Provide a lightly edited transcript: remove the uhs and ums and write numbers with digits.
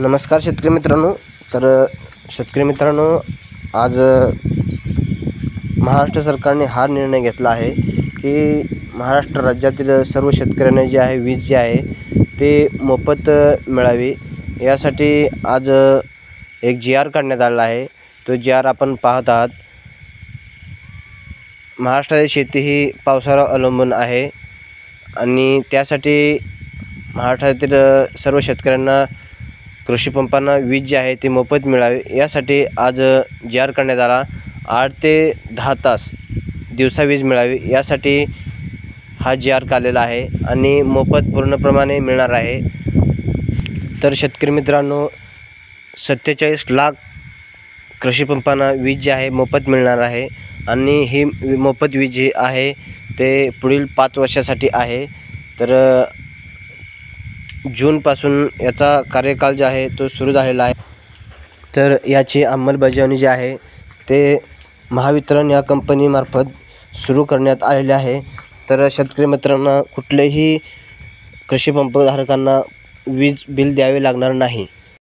नमस्कार शेतकरी मित्रांनो. शेतकरी मित्रांनो, आज महाराष्ट्र सरकारने हा निर्णय घेतला आहे की महाराष्ट्र राज्यातील सर्व शेतकऱ्यांना जे आहे वीज जे आहे ते मोफत मिळावी. यासाठी आज एक GR काढण्यात आलेला आहे. तो GR आपण पाहत आहात. महाराष्ट्राची शेती ही पावसावर अवलंबून आहे आणि त्यासाठी महाराष्ट्रातील सर्व शेतकऱ्यांना कृषी पंपांना वीज जी आहे ती मोफत मिळावी यासाठी आज GR करण्यात आला. 8 ते 10 तास दिवसा वीज मिळावी यासाठी हा GR काढलेला आहे आणि मोफत पूर्णप्रमाणे मिळणार आहे. तर शेतकरी मित्रांनो, 47 लाख कृषी पंपांना वीज जी आहे मोफत मिळणार आहे आणि ही मोफत वीज जी आहे ते पुढील 5 वर्षासाठी आहे. तर जूनपासून याचा कार्यकाल जो आहे तो सुरू झालेला आहे. तर याची अंमलबजावणी जी आहे ते महावितरण या कंपनीमार्फत सुरू करण्यात आलेले आहे. तर शेतकरी मित्रांना कुठलेही कृषी पंपधारकांना वीज बिल द्यावे लागणार नाही.